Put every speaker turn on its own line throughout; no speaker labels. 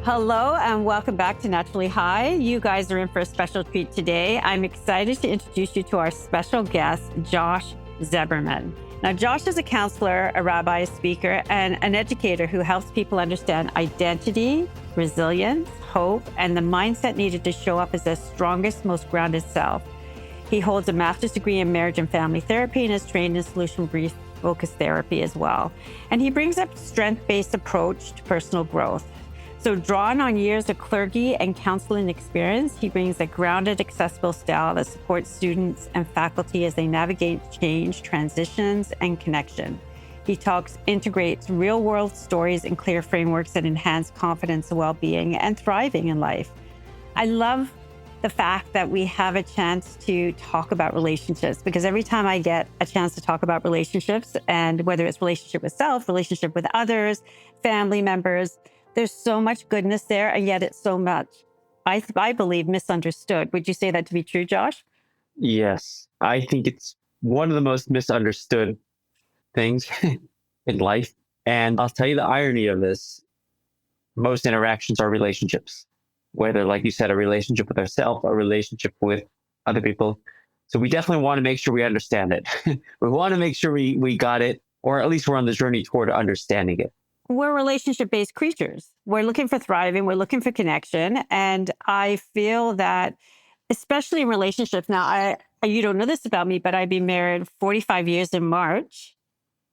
Hello and welcome back to Naturally High. You guys are in for a special treat today. I'm excited to introduce you to our special guest, Josh Zebberman. Now, Josh is a counselor, a rabbi, a speaker, and an educator who helps people understand identity, resilience, hope, and the mindset needed to show up as their strongest, most grounded self. He holds a master's degree in marriage and family therapy and is trained in solution-based focused therapy as well. And he brings a strength-based approach to personal growth. So drawn on years of clergy and counseling experience, he brings a grounded, accessible style that supports students and faculty as they navigate change, transitions, and connection. He integrates real-world stories and clear frameworks that enhance confidence, well-being, and thriving in life. I love the fact that we have a chance to talk about relationships, because every time I get a chance to talk about relationships, and whether it's relationship with self, relationship with others, family members, there's so much goodness there, and yet it's so much, I believe, misunderstood. Would you say that to be true, Josh?
Yes, I think it's one of the most misunderstood things in life. And I'll tell you the irony of this. Most interactions are relationships, whether, like you said, a relationship with ourselves, a relationship with other people. So we definitely want to make sure we understand it. We want to make sure we got it, or at least we're on the journey toward understanding it.
We're relationship-based creatures. We're looking for thriving. We're looking for connection. And I feel that, especially in relationships, now, you don't know this about me, but I've been married 45 years in March.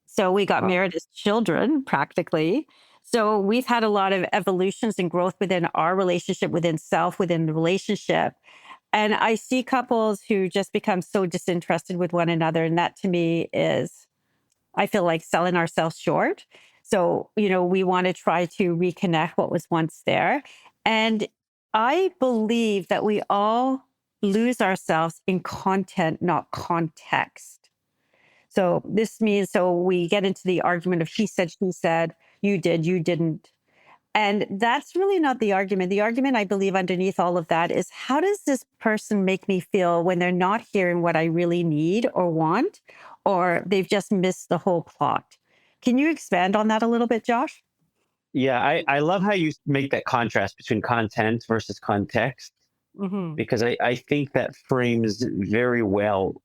So we got married as children, practically. So we've had a lot of evolutions and growth within our relationship, within self, within the relationship. And I see couples who just become so disinterested with one another. And that to me is, I feel like, selling ourselves short. So, we want to try to reconnect what was once there. And I believe that we all lose ourselves in content, not context. So this means, we get into the argument of he said, she said, you did, you didn't. And that's really not the argument. The argument, I believe, underneath all of that is, how does this person make me feel when they're not hearing what I really need or want, or they've just missed the whole plot? Can you expand on that a little bit, Josh?
Yeah, I love how you make that contrast between content versus context,
Mm-hmm.
because I think that frames very well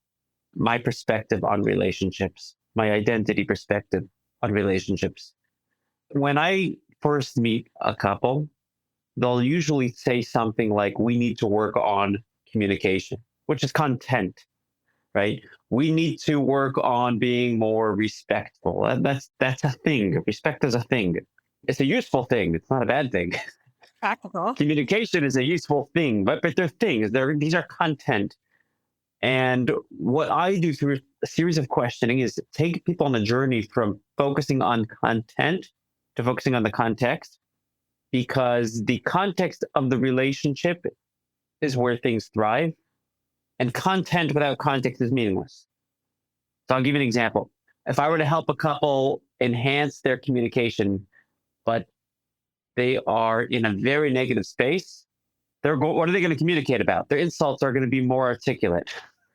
my perspective on relationships, my identity perspective on relationships. When I first meet a couple, they'll usually say something like, we need to work on communication, which is content, right? We need to work on being more respectful. That's a thing. Respect is a thing. It's a useful thing. It's not a bad thing.
Practical.
Communication is a useful thing, but they're things. These are content. And what I do through a series of questioning is take people on a journey from focusing on content to focusing on the context, because the context of the relationship is where things thrive, and content without context is meaningless. So I'll give you an example. If I were to help a couple enhance their communication, but they are in a very negative space, what are they going to communicate about? Their insults are going to be more articulate.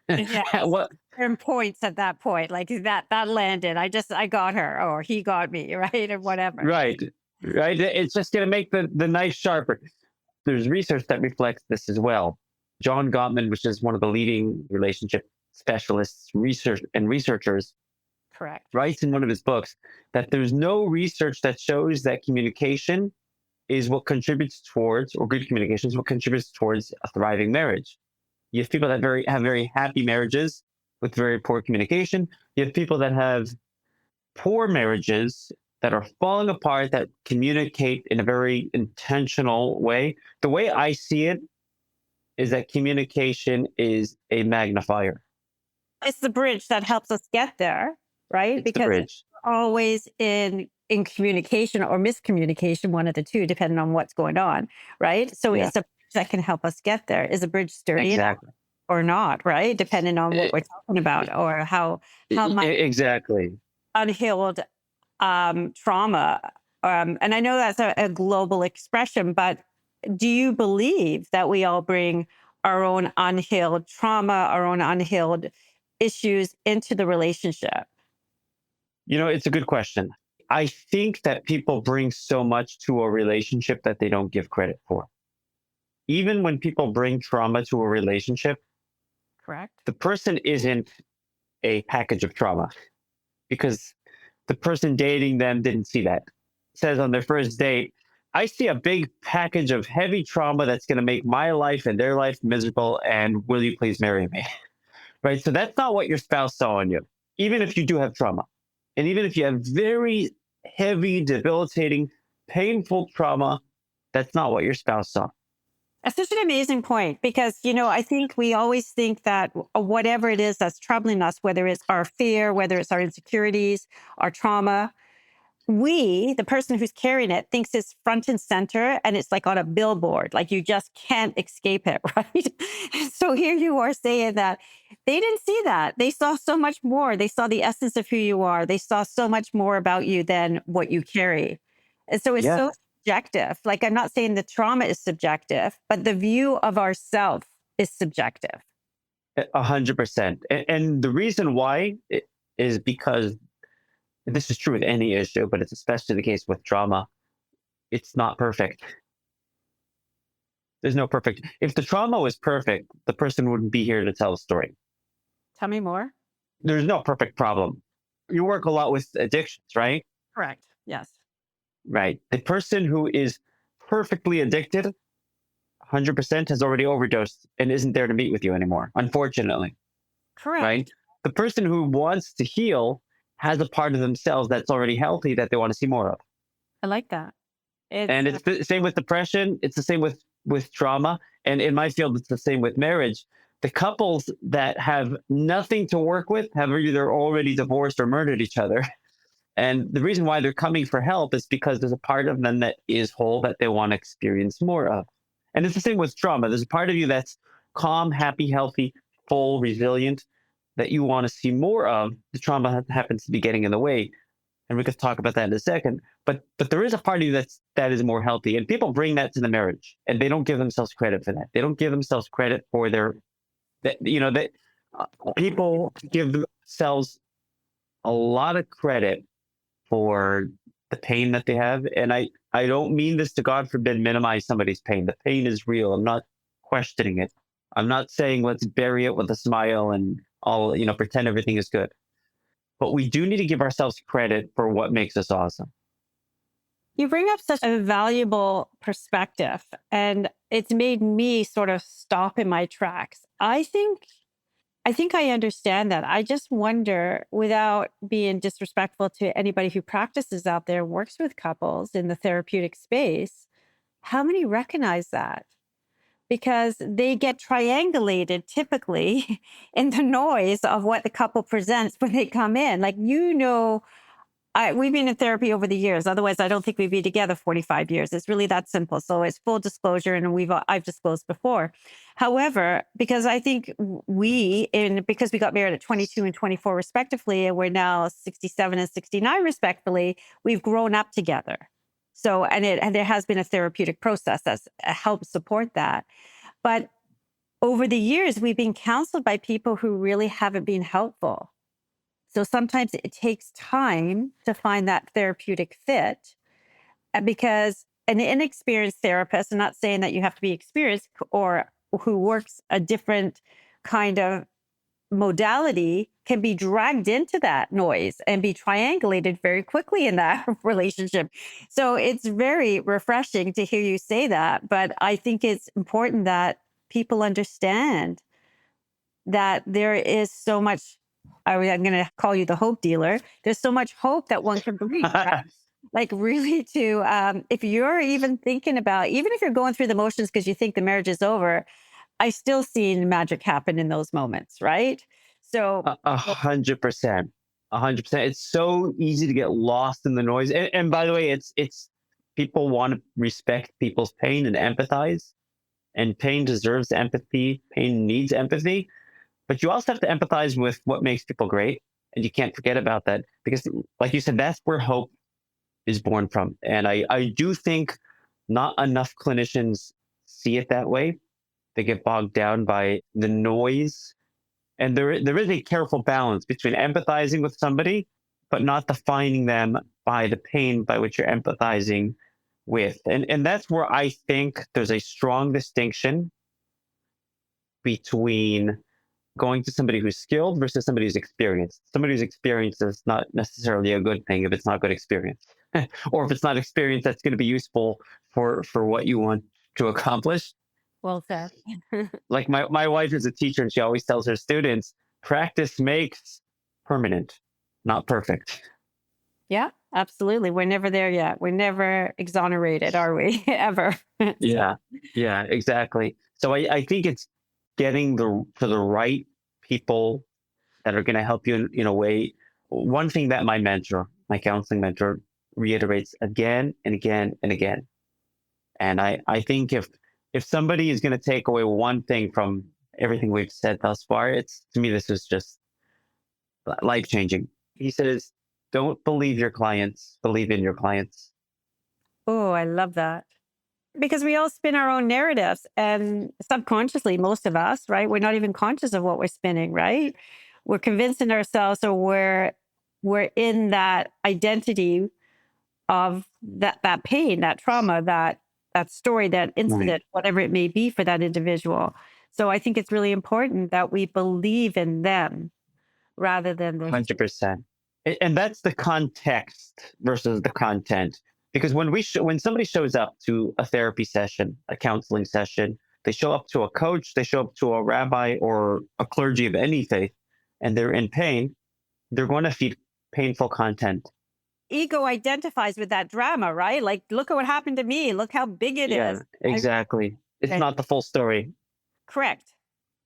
Yes.
What?
And points at that point, like that landed. I got her, or he got me, right? Or whatever.
Right. It's just going to make the knife sharper. There's research that reflects this as well. John Gottman, which is one of the leading relationship specialists, researchers,
Correct.
writes in one of his books that there's no research that shows that communication is what contributes towards, or good communication is what contributes towards, a thriving marriage. You have people that have very happy marriages with very poor communication. You have people that have poor marriages that are falling apart, that communicate in a very intentional way. The way I see it is that communication is a magnifier.
It's the bridge that helps us get there, right?
It's
Because
the bridge.
always in communication or miscommunication, one of the two, depending on what's going on, right? So
Yeah.
it's a bridge that can help us get there. Is a bridge sturdy
Exactly.
or not, right? Depending on what we're talking about, or how much
Exactly.
unhealed trauma. And I know that's a global expression, but do you believe that we all bring our own unhealed trauma, our own unhealed issues into the relationship?
It's a good question. I think that people bring so much to a relationship that they don't give credit for. Even when people bring trauma to a relationship,
Correct.
the person isn't a package of trauma because the person dating them didn't see that. It says on their first date, I see a big package of heavy trauma that's going to make my life and their life miserable. And will you please marry me? Right. So that's not what your spouse saw in you, even if you do have trauma. And even if you have very heavy, debilitating, painful trauma, that's not what your spouse saw.
That's such an amazing point because, I think we always think that whatever it is that's troubling us, whether it's our fear, whether it's our insecurities, our trauma, the person who's carrying it, thinks it's front and center and it's like on a billboard, like you just can't escape it, right? So here you are saying that they didn't see that. They saw so much more. They saw the essence of who you are. They saw so much more about you than what you carry. And so it's
Yeah,
so subjective. Like I'm not saying the trauma is subjective, but the view of ourself is subjective.
100%. And the reason why is because this is true with any issue, but it's especially the case with trauma. It's not perfect. There's no perfect. If the trauma was perfect, the person wouldn't be here to tell a story.
Tell me more.
There's no perfect problem. You work a lot with addictions, right?
Correct. Yes.
Right. The person who is perfectly addicted, 100% has already overdosed and isn't there to meet with you anymore, unfortunately. Right.
Correct.
The person who wants to heal has a part of themselves that's already healthy that they want to see more of.
I like that. It's
And it's the same with depression. It's the same with trauma. And in my field, it's the same with marriage. The couples that have nothing to work with have either already divorced or murdered each other. And the reason why they're coming for help is because there's a part of them that is whole that they want to experience more of. And it's the same with trauma. There's a part of you that's calm, happy, healthy, full, resilient that you want to see more of. The trauma happens to be getting in the way. And we could talk about that in a second. But there is a part of you that is more healthy. And people bring that to the marriage and they don't give themselves credit for that. They don't give themselves credit for that people give themselves a lot of credit for the pain that they have. And I don't mean this to, God forbid, minimize somebody's pain. The pain is real. I'm not questioning it. I'm not saying let's bury it with a smile and all, pretend everything is good. But we do need to give ourselves credit for what makes us awesome.
You bring up such a valuable perspective, and it's made me sort of stop in my tracks. I think I understand that. I just wonder, without being disrespectful to anybody who practices out there, works with couples in the therapeutic space, how many recognize that? Because they get triangulated typically in the noise of what the couple presents when they come in. Like, we've been in therapy over the years. Otherwise, I don't think we'd be together 45 years. It's really that simple. So it's full disclosure, and I've disclosed before. However, because I think because we got married at 22 and 24 respectively, and we're now 67 and 69 respectively, we've grown up together. So, and there has been a therapeutic process that's helped support that. But over the years, we've been counseled by people who really haven't been helpful. So sometimes it takes time to find that therapeutic fit. And because an inexperienced therapist, I'm not saying that you have to be experienced or who works a different kind of modality, can be dragged into that noise and be triangulated very quickly in that relationship. So it's very refreshing to hear you say that. But I think it's important that people understand that there is so much. I'm going to call you the hope dealer. There's so much hope that one can bring, right? Like really if you're even thinking about, even if you're going through the motions because you think the marriage is over, I still see magic happen in those moments, right? So
100%. 100%. It's so easy to get lost in the noise. And by the way, it's people want to respect people's pain and empathize. And pain deserves empathy. Pain needs empathy. But you also have to empathize with what makes people great. And you can't forget about that. Because like you said, that's where hope is born from. And I do think not enough clinicians see it that way. They get bogged down by the noise. And there is a careful balance between empathizing with somebody, but not defining them by the pain by which you're empathizing with. And that's where I think there's a strong distinction between going to somebody who's skilled versus somebody who's experienced. Somebody who's experienced is not necessarily a good thing if it's not good experience, or if it's not experience that's going to be useful for what you want to accomplish.
Well said.
Like my wife is a teacher, and she always tells her students, practice makes permanent, not perfect.
Yeah, absolutely. We're never there yet. We're never exonerated, are we? Ever.
Yeah, yeah, exactly. So I think it's getting to the right people that are going to help you in a way. One thing that my mentor, my counseling mentor, reiterates again and again and again. And I think if somebody is going to take away one thing from everything we've said thus far, it's, to me, this is just life changing. He says, don't believe your clients, believe in your clients.
Oh, I love that. Because we all spin our own narratives, and subconsciously, most of us, right? We're not even conscious of what we're spinning, right? We're convincing ourselves, or we're in that identity of that pain, that trauma, that story, that
Right.
incident, whatever it may be for that individual. So I think it's really important that we believe in them rather than their
100%. And that's the context versus the content. Because when somebody shows up to a therapy session, a counseling session, they show up to a coach, they show up to a rabbi or a clergy of any faith, and they're in pain, they're going to feed painful content.
ego identifies with that drama, right? Like, look at what happened to me. Look how big it
Yeah,
is.
exactly. It's
Okay,
not the full story.
correct.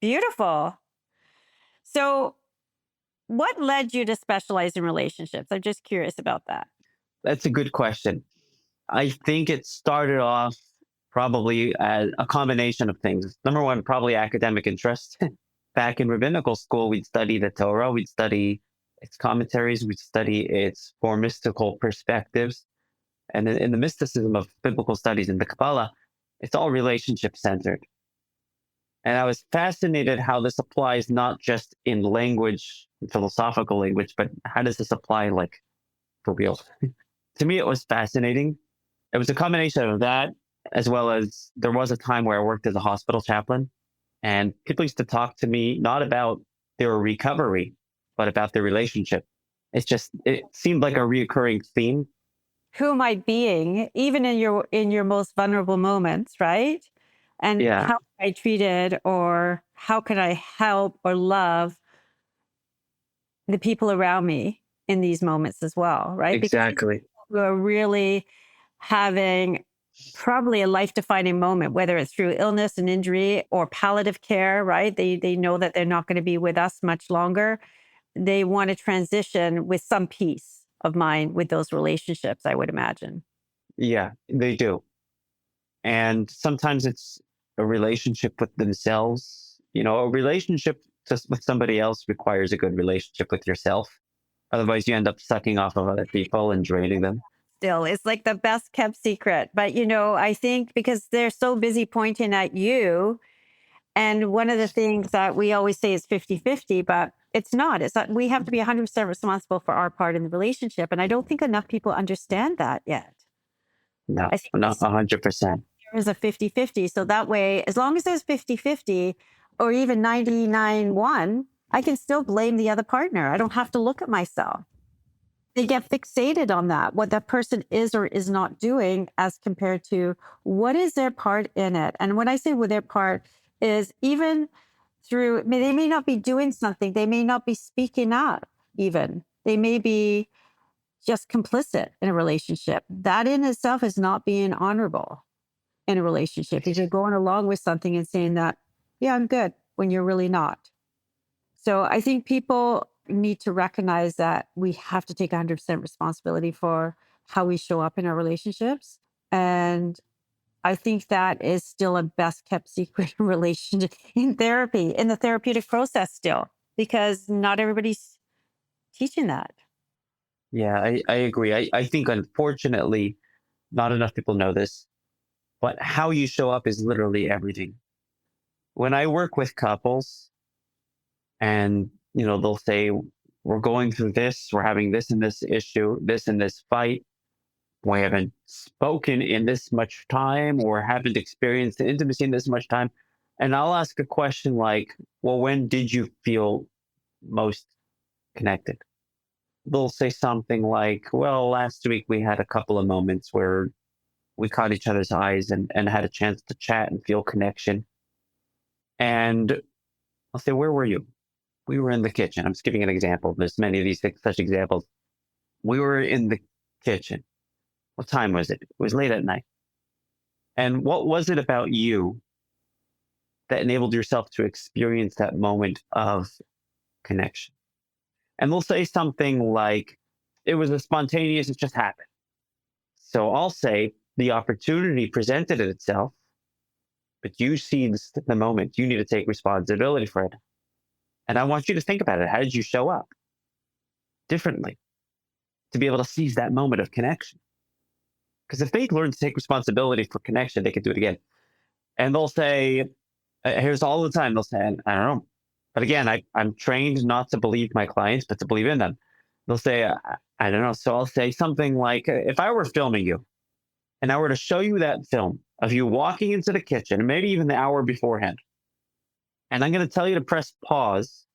Beautiful. So, what led you to specialize in relationships? I'm just curious about that.
That's a good question. I think it started off probably as a combination of things. Number one, probably academic interest. Back in rabbinical school, we'd study the Torah, we'd study its commentaries, we'd study its more mystical perspectives. And in the mysticism of biblical studies in the Kabbalah, it's all relationship centered. And I was fascinated how this applies not just in language, philosophical language, but how does this apply like for real? To me, it was fascinating. It was a combination of that, as well as there was a time where I worked as a hospital chaplain, and people used to talk to me not about their recovery, but about their relationship. It seemed like a reoccurring theme.
Who am I being, even in your most vulnerable moments, right? And
Yeah,
how am I treated, or how can I help or love the people around me in these moments as well, right? Because these
exactly.
people who are really having probably a life-defining moment, whether it's through illness and injury or palliative care, right? They know that they're not going to be with us much longer. They want to transition with some peace of mind with those relationships, I would imagine.
Yeah, they do. And sometimes it's a relationship with themselves. A relationship just with somebody else requires a good relationship with yourself. Otherwise, you end up sucking off of other people and draining them.
Still, it's like the best kept secret. But, I think because they're so busy pointing at you. And one of the things that we always say is 50-50, but it's not. It's not. We have to be 100% responsible for our part in the relationship. And I don't think enough people understand that yet.
No,
I think we
not
see
100%.
there is a 50-50. So that way, as long as there's 50-50 or even 99-1, I can still blame the other partner. I don't have to look at myself. They get fixated on that, what that person is or is not doing, as compared to what is their part in it. And when I say what their part is, even through, they may not be doing something, they may not be speaking up, even. They may be just complicit in a relationship. That in itself is not being honorable in a relationship. If you're going along with something and saying that, yeah, I'm good, when you're really not. So I think people need to recognize that we have to take 100% responsibility for how we show up in our relationships. And I think that is still a best kept secret in relationship in therapy, in the therapeutic process still, because not everybody's teaching that.
Yeah, I agree. I think, unfortunately, not enough people know this, but how you show up is literally everything. When I work with couples and, they'll say, we're going through this, we're having this and this issue, this and this fight. We haven't spoken in this much time or haven't experienced the intimacy in this much time. And I'll ask a question like, well, when did you feel most connected? They'll say something like, well, last week we had a couple of moments where we caught each other's eyes and had a chance to chat and feel connection. And I'll say, where were you? We were in the kitchen. I'm just giving an example. There's many of these such examples. We were in the kitchen. What time was it? It was late at night. And what was it about you that enabled yourself to experience that moment of connection? And they'll say something like, it was a spontaneous, it just happened. So I'll say the opportunity presented itself, but you seized the moment. You need to take responsibility for it. And I want you to think about it. How did you show up differently to be able to seize that moment of connection? Because if they learn to take responsibility for connection, they can do it again. And they'll say, here's all the time, they'll say, I don't know. But again, I'm trained not to believe my clients, but to believe in them. They'll say, I don't know. So I'll say something like, if I were filming you and I were to show you that film of you walking into the kitchen, maybe even the hour beforehand, and I'm going to tell you to press pause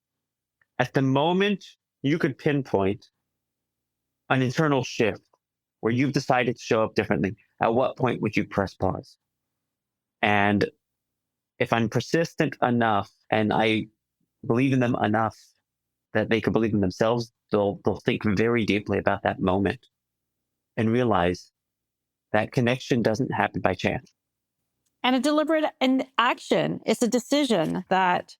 at the moment you could pinpoint an internal shift where you've decided to show up differently, at what point would you press pause? And if I'm persistent enough and I believe in them enough that they can believe in themselves, they'll think very deeply about that moment and realize that connection doesn't happen by chance.
And a deliberate action. It's a decision that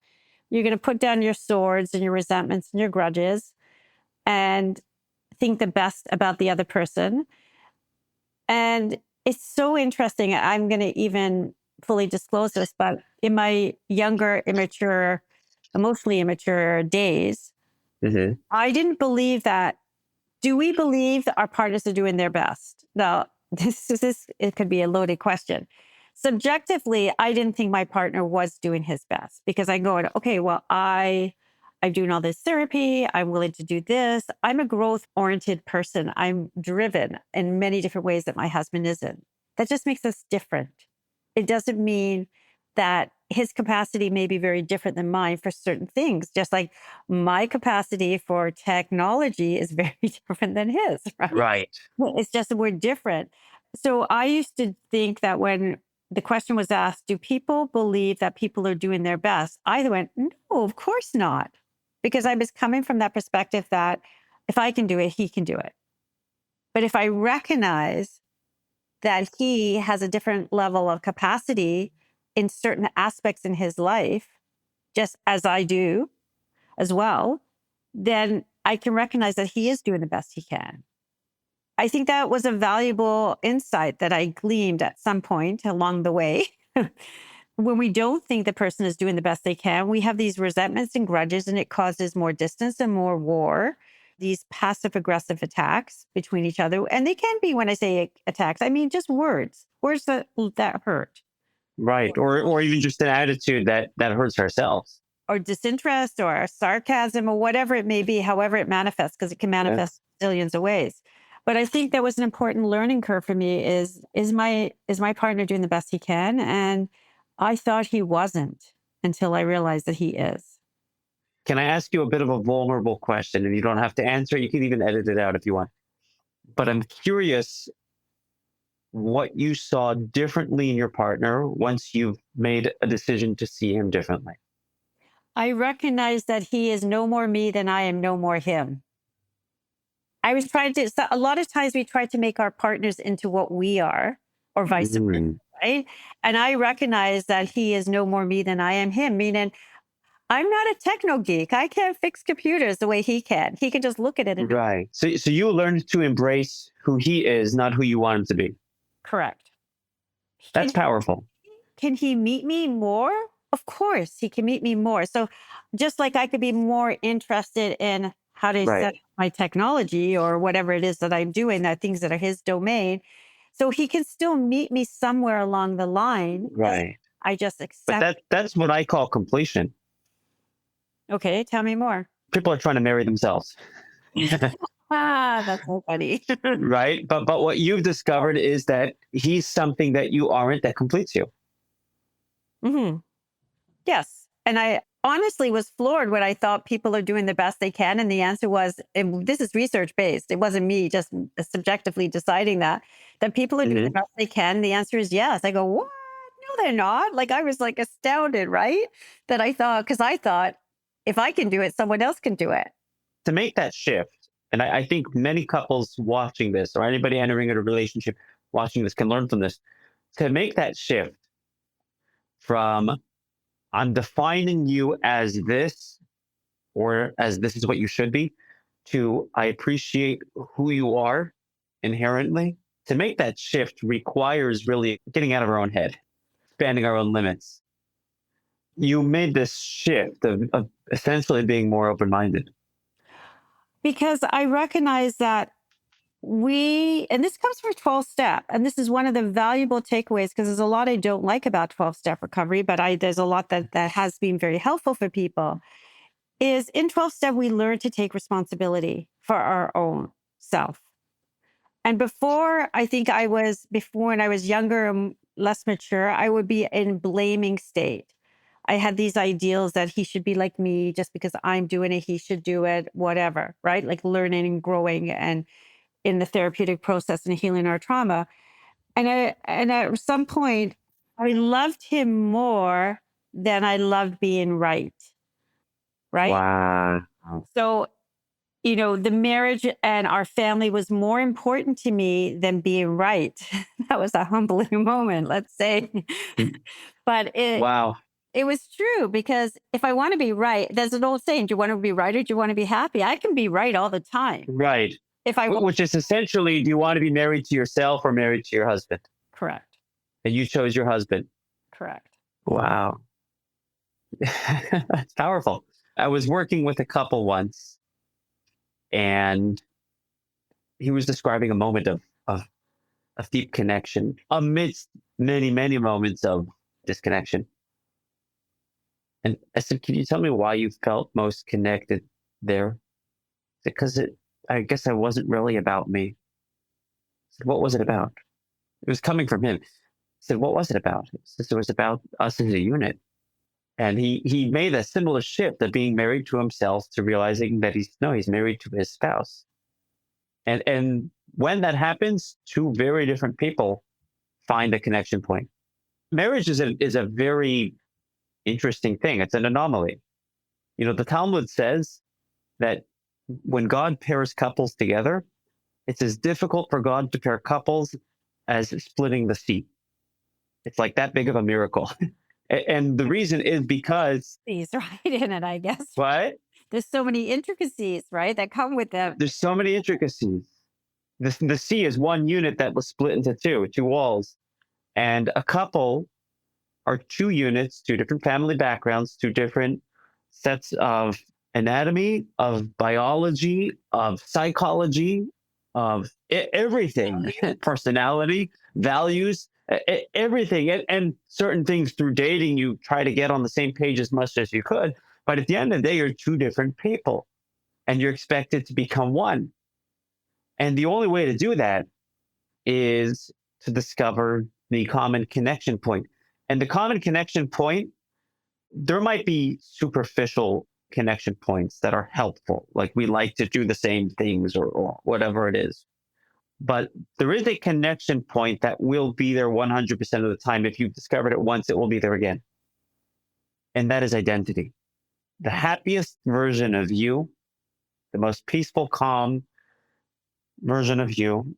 you're going to put down your swords and your resentments and your grudges and think the best about the other person. And it's so interesting. I'm going to even fully disclose this, but in my younger, immature, emotionally immature days, I didn't believe that. Do we believe that our partners are doing their best? Now, it could be a loaded question. Subjectively, I didn't think my partner was doing his best because I go, okay, well, I'm doing all this therapy. I'm willing to do this. I'm a growth-oriented person. I'm driven in many different ways that my husband isn't. That just makes us different. It doesn't mean that his capacity may be very different than mine for certain things, just like my capacity for technology is very different than his, right?
Right.
It's just that we're different. So I used to think that when the question was asked, do people believe that people are doing their best? I went, no, of course not. Because I was coming from that perspective that if I can do it, he can do it. But if I recognize that he has a different level of capacity in certain aspects in his life, just as I do as well, then I can recognize that he is doing the best he can. I think that was a valuable insight that I gleaned at some point along the way. When we don't think the person is doing the best they can, we have these resentments and grudges, and it causes more distance and more war, these passive aggressive attacks between each other. And they can be, when I say attacks, I mean just words that hurt.
Right. Or even just an attitude that hurts ourselves.
Or disinterest or sarcasm or whatever it may be, however it manifests, because it can manifest zillions of ways. But I think that was an important learning curve for me is my partner doing the best he can? And I thought he wasn't until I realized that he is.
Can I ask you a bit of a vulnerable question? And you don't have to answer. You can even edit it out if you want. But I'm curious what you saw differently in your partner once you've made a decision to see him differently.
I recognize that he is no more me than I am no more him. I was trying to, a lot of times we try to make our partners into what we are or vice versa, right? And I recognize that he is no more me than I am him, meaning I'm not a techno geek. I can't fix computers the way he can. He can just look at it. And
right. So you learned to embrace who he is, not who you want him to be.
Correct.
That's powerful.
Can he meet me more? Of course, he can meet me more. So just like I could be more interested in how to set my technology or whatever it is that I'm doing, that things that are his domain. So he can still meet me somewhere along the line.
Right.
I just accept.
But that's what I call completion.
Okay, tell me more.
people are trying to marry themselves.
That's so funny.
Right? But what you've discovered is that he's something that you aren't that completes you.
Hmm. Yes. And I honestly was floored when I thought people are doing the best they can. And the answer was, and this is research based. It wasn't me just subjectively deciding that people are doing the
Mhm.
best they can. The answer is yes. I go, what? No, they're not. Like I was like astounded, right? That I thought, because I thought if I can do it, someone else can do it.
To make that shift, and I think many couples watching this or anybody entering a relationship watching this can learn from this, to make that shift from I'm defining you as this or as this is what you should be to I appreciate who you are inherently. To make that shift requires really getting out of our own head, expanding our own limits. You made this shift of essentially being more open minded.
Because I recognize that and this comes from 12 step, and this is one of the valuable takeaways because there's a lot I don't like about 12 step recovery, but there's a lot that has been very helpful for people. Is in 12 step, we learn to take responsibility for our own self. And before when I was younger and less mature, I would be in blaming state. I had these ideals that he should be like me just because I'm doing it, he should do it, whatever, right? Like learning and growing and in the therapeutic process and healing our trauma. And at some point, I loved him more than I loved being right. Right.
Wow.
So, the marriage and our family was more important to me than being right. That was a humbling moment, let's say. But
Wow.
it was true because if I want to be right, there's an old saying, do you want to be right or do you want to be happy? I can be right all the time.
Right.
If I want.
Which is essentially, do you want to be married to yourself or married to your husband?
Correct.
And you chose your husband.
Correct.
Wow. That's powerful. I was working with a couple once, and he was describing a moment of deep connection amidst many, many moments of disconnection. And I said, can you tell me why you felt most connected there? Because I guess it wasn't really about me. I said, what was it about? It was coming from him. I said, what was it about? He said, it was about us as a unit. And he made a similar shift of being married to himself to realizing that he's married to his spouse. And when that happens, two very different people find a connection point. Marriage is a very interesting thing. It's an anomaly. The Talmud says that when God pairs couples together, it's as difficult for God to pair couples as splitting the sea. It's like that big of a miracle. And the reason is because
He's right in it, I guess.
what?
There's so many intricacies, right, that come with them.
There's so many intricacies. The sea is one unit that was split into two walls. And a couple are two units, two different family backgrounds, two different sets of anatomy, of biology, of psychology, of everything, personality, values, everything. And certain things through dating, you try to get on the same page as much as you could. But at the end of the day, you're two different people and you're expected to become one. And the only way to do that is to discover the common connection point. And the common connection point, there might be superficial connection points that are helpful, like we like to do the same things or whatever it is. But there is a connection point that will be there 100% of the time. If you've discovered it once, it will be there again. And that is identity. The happiest version of you, the most peaceful, calm version of you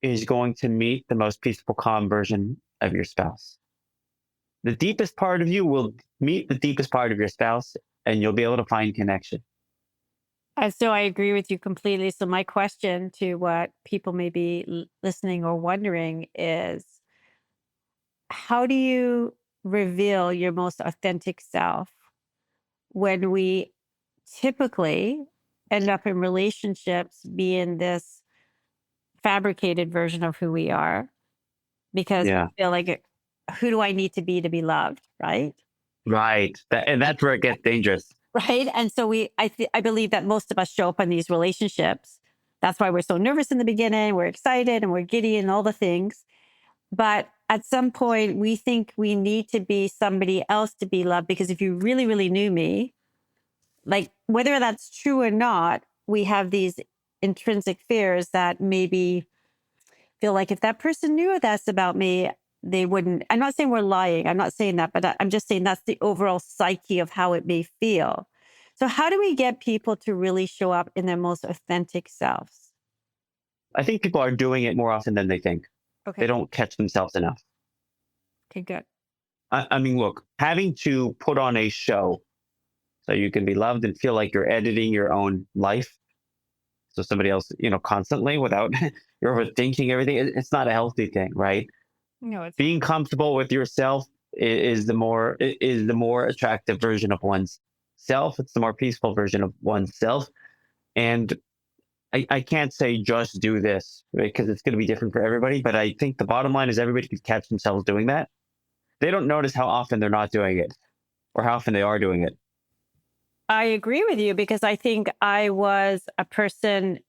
is going to meet the most peaceful, calm version of your spouse. The deepest part of you will meet the deepest part of your spouse, and you'll be able to find connection.
So I agree with you completely. So my question to what people may be listening or wondering is, how do you reveal your most authentic self when we typically end up in relationships being this fabricated version of who we are? Because
Yeah.
we feel like, who do I need to be loved? Right.
Right. And that's where it gets dangerous.
right? And so I believe that most of us show up in these relationships. That's why we're so nervous in the beginning. We're excited and we're giddy and all the things. But at some point, we think we need to be somebody else to be loved because if you really, really knew me, like whether that's true or not, we have these intrinsic fears that maybe feel like if that person knew this about me, they wouldn't. I'm not saying we're lying. I'm not saying that, but I'm just saying that's the overall psyche of how it may feel. So, how do we get people to really show up in their most authentic selves?
I think people are doing it more often than they think.
Okay.
They don't catch themselves enough.
Okay, good.
I mean, look, having to put on a show so you can be loved and feel like you're editing your own life. So somebody else, constantly without you're overthinking everything. It's not a healthy thing, right?
No, it's
Being comfortable with yourself is the more attractive version of one's self. It's the more peaceful version of oneself. And I can't say just do this because it's going to be different for everybody. But I think the bottom line is everybody could catch themselves doing that. They don't notice how often they're not doing it or how often they are doing it.
I agree with you because I think I was a person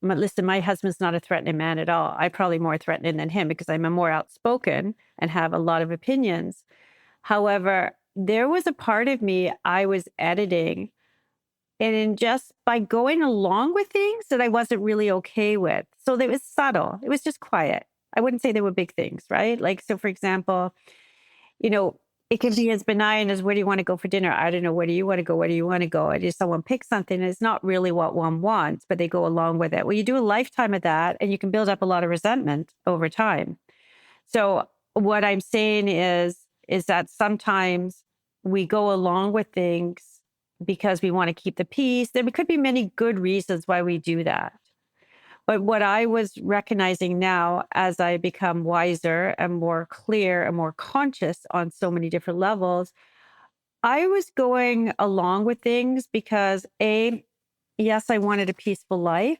listen, my husband's not a threatening man at all. I'm probably more threatening than him because I'm a more outspoken and have a lot of opinions. However, there was a part of me I was editing and in just by going along with things that I wasn't really okay with. So it was subtle. It was just quiet. I wouldn't say they were big things, right? Like, so for example, you know, it can be as benign as where do you want to go for dinner? I don't know. Where do you want to go? Where do you want to go? And if someone picks something, it's not really what one wants, but they go along with it. Well, you do a lifetime of that and you can build up a lot of resentment over time. So what I'm saying is that sometimes we go along with things because we want to keep the peace. There could be many good reasons why we do that. But what I was recognizing now as I become wiser and more clear and more conscious on so many different levels, I was going along with things because A, yes, I wanted a peaceful life,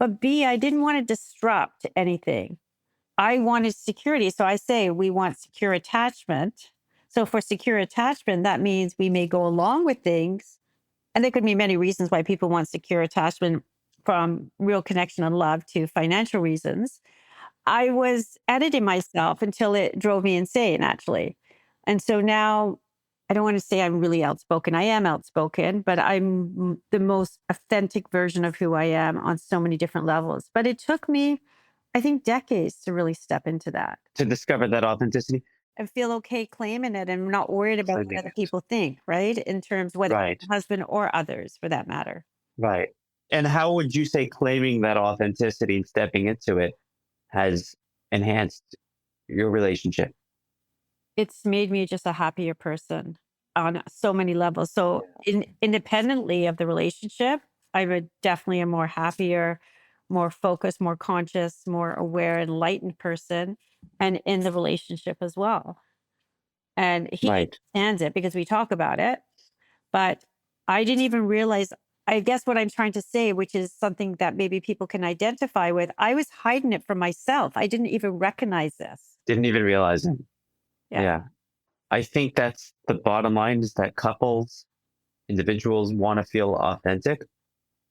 but B, I didn't want to disrupt anything. I wanted security. So I say we want secure attachment. So for secure attachment, that means we may go along with things. And there could be many reasons why people want secure attachment from real connection and love to financial reasons. I was editing myself until it drove me insane, actually. And so now I don't want to say I'm really outspoken. I am outspoken, but I'm the most authentic version of who I am on so many different levels. But it took me, I think, decades to really step into that
To discover that authenticity.
and feel okay claiming it and not worried about what
Claiming
other
it.
people think, right? In terms whether
Right.
it's my husband or others for that matter.
Right. And how would you say claiming that authenticity and stepping into it has enhanced your relationship?
It's made me just a happier person on so many levels. So independently of the relationship, I'm definitely a more happier, more focused, more conscious, more aware, enlightened person, and in the relationship as well. And he
Right.
understands it because we talk about it. But I didn't even realize, I guess what I'm trying to say, which is something that maybe people can identify with, I was hiding it from myself. I didn't even recognize this.
Didn't even realize it.
Yeah.
Yeah. I think that's the bottom line is that couples, individuals want to feel authentic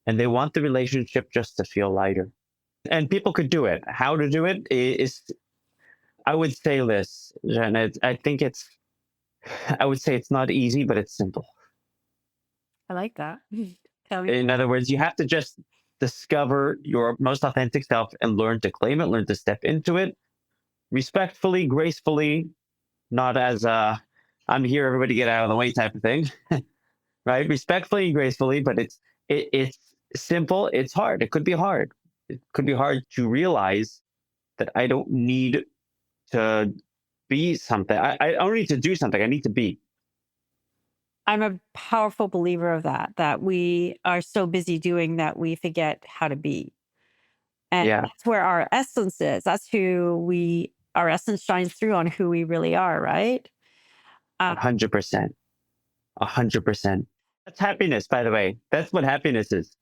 and they want the relationship just to feel lighter. And people could do it. How to do it is, I would say this, Jeanne, I would say it's not easy, but it's simple.
I like that. Tell me.
In other words, you have to just discover your most authentic self and learn to claim it, learn to step into it respectfully, gracefully, not as I'm here, everybody get out of the way type of thing, right? Respectfully and gracefully, but it's simple. It's hard. It could be hard. It could be hard to realize that I don't need to be something. I don't need to do something. I need to be.
I'm a powerful believer of that, that we are so busy doing that we forget how to be. And
Yeah,
that's where our essence is. That's our essence shines through on who we really are, right? Uh,
100%. 100%. That's happiness, by the way. That's what happiness is.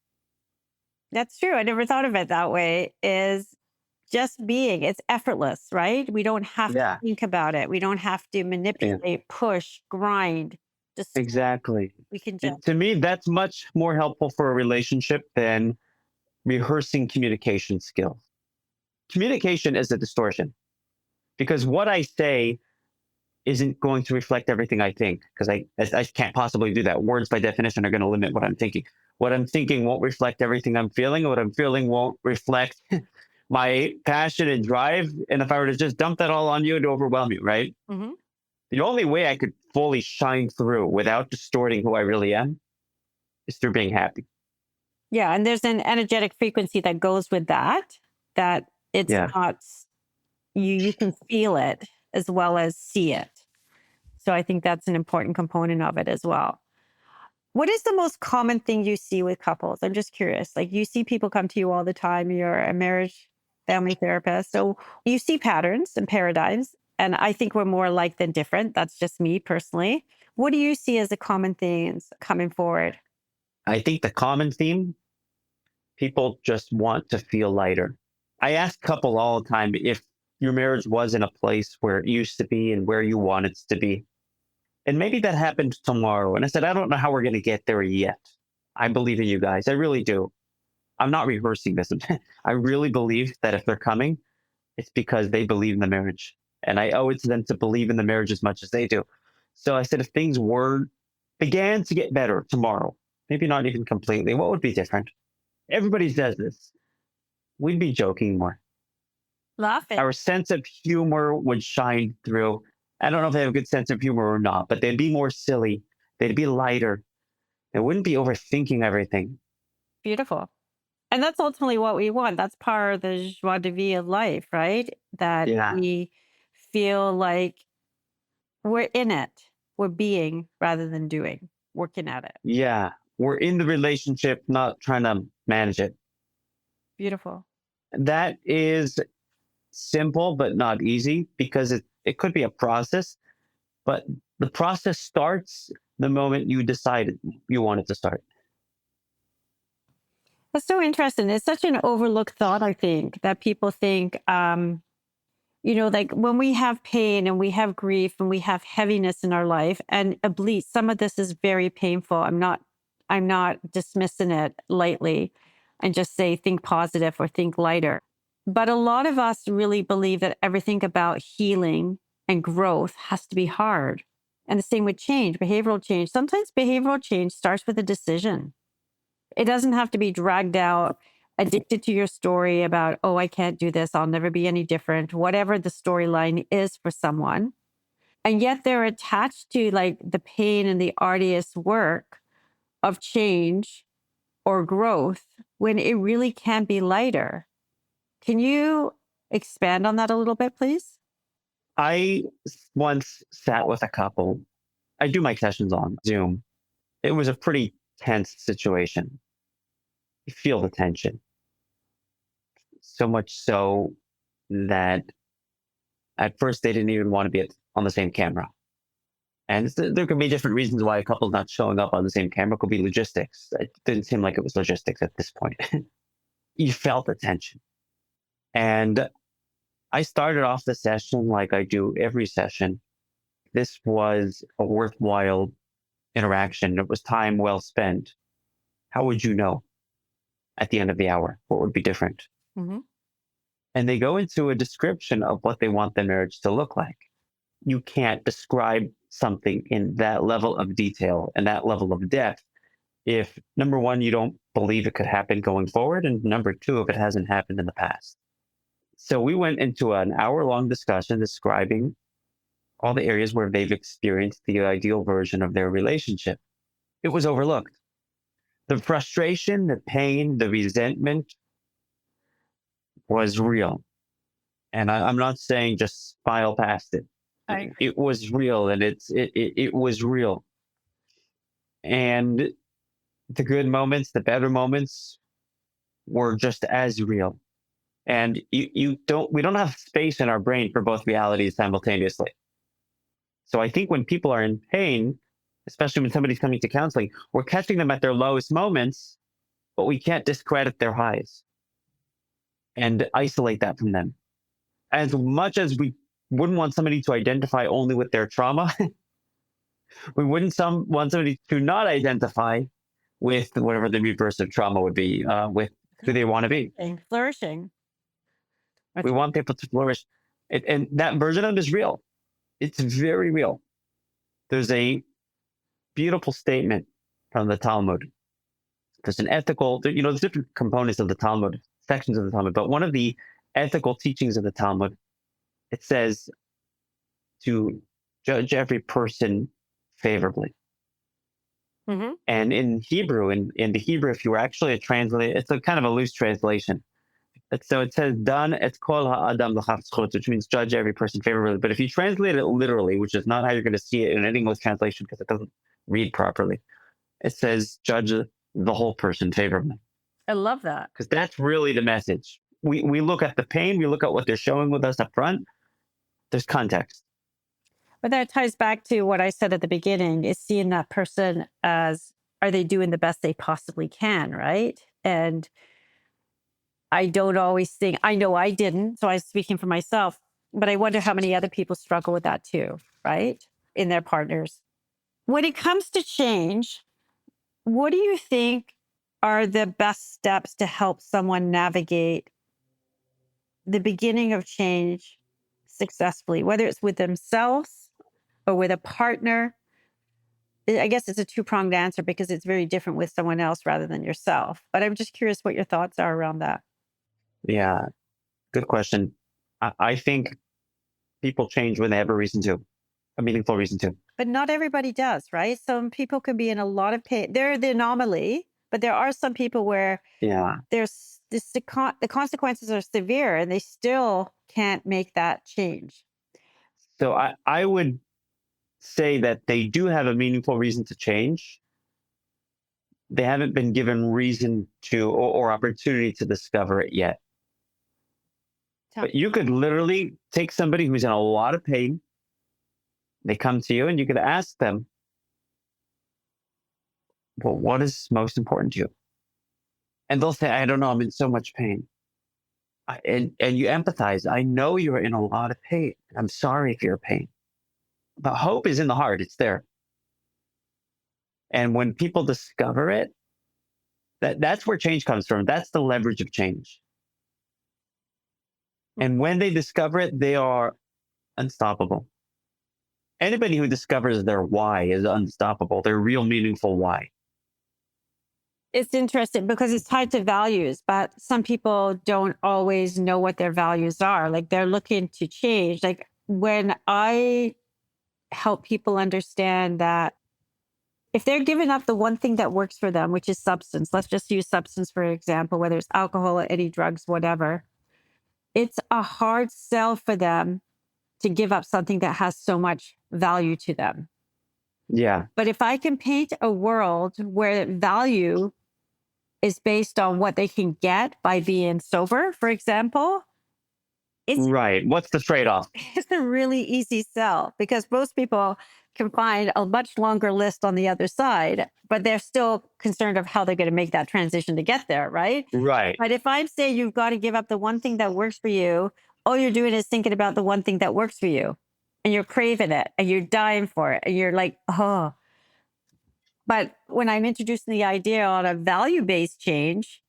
that's true. I never thought of it that way. Is just being. It's effortless, right? We don't have to
Yeah.
think about it. We don't have to
Yeah.
manipulate, push, grind. Just
Exactly.
we can
And
just
to me, that's much more helpful for a relationship than rehearsing communication skills. Communication is a distortion because what I say isn't going to reflect everything I think because I can't possibly do that. Words by definition are going to limit what I'm thinking. What I'm thinking won't reflect everything I'm feeling. What I'm feeling won't reflect my passion and drive. And if I were to just dump that all on you, it'd overwhelm you, right?
Mhm.
The only way I could fully shine through without distorting who I really am is through being happy.
Yeah, and there's an energetic frequency that goes with that, that it's
Yeah.
not you can feel it as well as see it. So I think that's an important component of it as well. What is the most common thing you see with couples? I'm just curious. Like you see people come to you all the time. You're a marriage family therapist. So you see patterns and paradigms. And I think we're more alike than different. That's just me personally. What do you see as the common things coming forward?
I think the common theme, people just want to feel lighter. I ask couple all the time if your marriage was in a place where it used to be and where you want it to be. And maybe that happened tomorrow. And I said, I don't know how we're going to get there yet. I believe in you guys. I really do. I'm not rehearsing this. I really believe that if they're coming, it's because they believe in the marriage. And I owe it to them to believe in the marriage as much as they do. So I said, if things began to get better tomorrow, maybe not even completely, what would be different? Everybody says this. We'd be joking more.
Love it.
Our sense of humor would shine through. I don't know if they have a good sense of humor or not, but they'd be more silly. They'd be lighter. They wouldn't be overthinking everything.
Beautiful. And that's ultimately what we want. That's part of the joie de vivre of life, right? That
Yeah.
we feel like we're in it. We're being rather than doing, working at it.
Yeah. We're in the relationship, not trying to manage it.
Beautiful.
That is simple, but not easy because it could be a process, but the process starts the moment you decided you wanted to start.
That's so interesting. It's such an overlooked thought, I think, that people think, like when we have pain and we have grief and we have heaviness in our life, and oblique, some of this is very painful. I'm not dismissing it lightly and just say think positive or think lighter. But a lot of us really believe that everything about healing and growth has to be hard. And the same with change, behavioral change. Sometimes behavioral change starts with a decision. It doesn't have to be dragged out, addicted to your story about, oh, I can't do this. I'll never be any different, whatever the storyline is for someone. And yet they're attached to like the pain and the arduous work of change or growth when it really can be lighter. Can you expand on that a little bit, please?
I once sat with a couple. I do my sessions on Zoom. It was a pretty tense situation. You feel the tension. So much so that at first they didn't even want to be on the same camera. And there could be different reasons why a couple's not showing up on the same camera. It could be logistics. It didn't seem like it was logistics at this point. You felt the tension. And I started off the session like I do every session. This was a worthwhile interaction. It was time well spent. How would you know at the end of the hour what would be different?
Hmm.
And they go into a description of what they want the marriage to look like. You can't describe something in that level of detail and that level of depth if, number one, you don't believe it could happen going forward, and number two, if it hasn't happened in the past. So we went into an hour-long discussion describing all the areas where they've experienced the ideal version of their relationship. It was overlooked. The frustration, the pain, the resentment was real. And I'm not saying just smile past it.
I agree.
It was real, and it was real. And the good moments, the better moments were just as real. And we don't have space in our brain for both realities simultaneously. So I think when people are in pain, especially when somebody's coming to counseling, we're catching them at their lowest moments, but we can't discredit their highs and isolate that from them. As much as we wouldn't want somebody to identify only with their trauma, We wouldn't want somebody to not identify with whatever the reverse of trauma would be, with who they want to be.
And flourishing.
We want people to flourish. And that version of it is real. It's very real. There's a beautiful statement from the Talmud. There's an ethical, there's different components of the Talmud, sections of the Talmud, but one of the ethical teachings of the Talmud, it says to judge every person favorably.
Mm-hmm.
And in Hebrew, in the Hebrew, if you were actually a translator, it's a kind of a loose translation. So it says, "Dan et kol ha'adam l'chaf zchut," which means judge every person favorably. But if you translate it literally, which is not how you're going to see it in an English translation because it doesn't read properly, it says judge the whole person favorably.
I love that.
Because that's really the message. We look at the pain, we look at what they're showing with us up front. There's context.
But that ties back to what I said at the beginning, is seeing that person as, are they doing the best they possibly can, right? And I don't always think, I know I didn't, so I'm speaking for myself, but I wonder how many other people struggle with that too, right? In their partners. When it comes to change, what do you think are the best steps to help someone navigate the beginning of change successfully, whether it's with themselves or with a partner? I guess it's a two-pronged answer because it's very different with someone else rather than yourself. But I'm just curious what your thoughts are around that.
Yeah, good question. I think people change when they have a reason to, a meaningful reason to.
But not everybody does, right? Some people can be in a lot of pain. They're the anomaly, but there are some people where there's this, the consequences are severe and they still can't make that change.
So I would say that they do have a meaningful reason to change. They haven't been given reason to or opportunity to discover it yet. But you could literally take somebody who's in a lot of pain. They come to you and you could ask them, well, what is most important to you? And they'll say, I don't know, I'm in so much pain. And you empathize. I know you're in a lot of pain. I'm sorry for your pain. But hope is in the heart. It's there. And when people discover it, that's where change comes from. That's the leverage of change. And when they discover it, they are unstoppable. Anybody who discovers their why is unstoppable, their real meaningful why.
It's interesting because it's tied to values, but some people don't always know what their values are. Like they're looking to change. Like when I help people understand that if they're giving up the one thing that works for them, which is substance, let's just use substance for example, whether it's alcohol or any drugs, whatever, it's a hard sell for them to give up something that has so much value to them.
Yeah.
But if I can paint a world where value is based on what they can get by being sober, for example, it's
right. What's the trade-off?
It's a really easy sell because most people can find a much longer list on the other side, but they're still concerned of how they're going to make that transition to get there, right?
Right.
But if I'm saying you've got to give up the one thing that works for you, all you're doing is thinking about the one thing that works for you and you're craving it and you're dying for it and you're like, oh. But when I'm introducing the idea on a value-based change,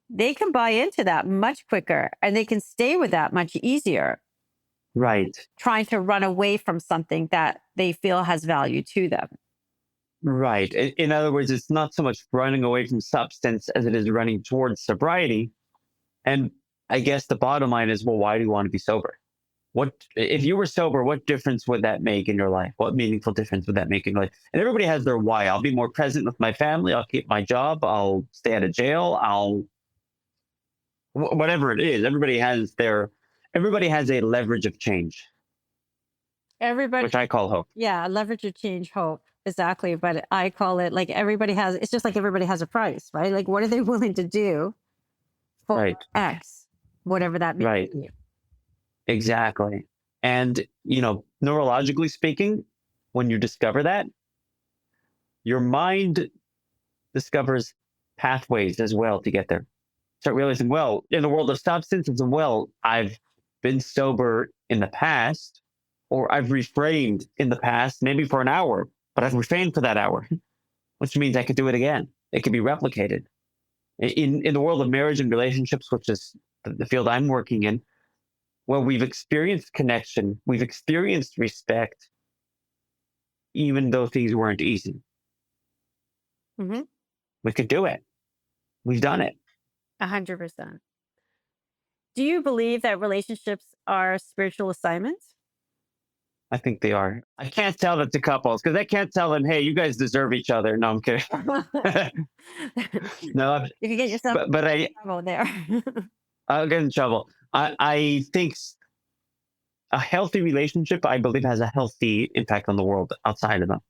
they can buy into that much quicker and they can stay with that much easier.
Right.
Trying to run away from something that they feel has value to them.
Right. In other words, it's not so much running away from substance as it is running towards sobriety. And I guess the bottom line is, well, why do you want to be sober? What if you were sober, what difference would that make in your life? What meaningful difference would that make in your life? And everybody has their why. I'll be more present with my family. I'll keep my job. I'll stay out of jail. Whatever it is, everybody has a leverage of change.
Everybody,
which I call hope.
Yeah, leverage of change, hope. Exactly. But I call it like it's just like everybody has a price, right? Like what are they willing to do for X, whatever that may be.
Exactly. And, neurologically speaking, when you discover that, your mind discovers pathways as well to get there. Start realizing, well, in the world of substances, I've been sober in the past, or I've refrained in the past, maybe for an hour, but I've refrained for that hour, which means I could do it again. It could be replicated. In the world of marriage and relationships, which is the field I'm working in, well, we've experienced connection, we've experienced respect, even though things weren't easy.
Mm-hmm.
We could do it. We've done it.
100%. Do you believe that relationships are spiritual assignments?
I think they are. I can't tell that to couples because I can't tell them, hey, you guys deserve each other. No, I'm kidding. No,
You can get yourself
but
in trouble there.
I'll get in trouble. I think a healthy relationship, I believe, has a healthy impact on the world outside of them.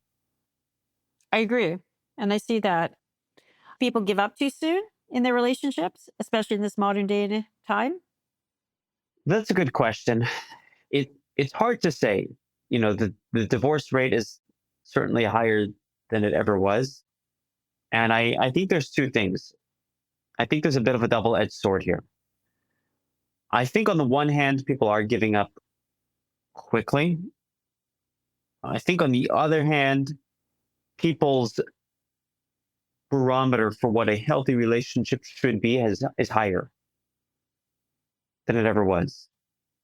I agree. And I see that people give up too soon in their relationships, especially in this modern day and time.
That's a good question. It's hard to say. The divorce rate is certainly higher than it ever was. And I think there's two things. I think there's a bit of a double-edged sword here. I think on the one hand, people are giving up quickly. I think on the other hand, people's barometer for what a healthy relationship should be is higher than it ever was.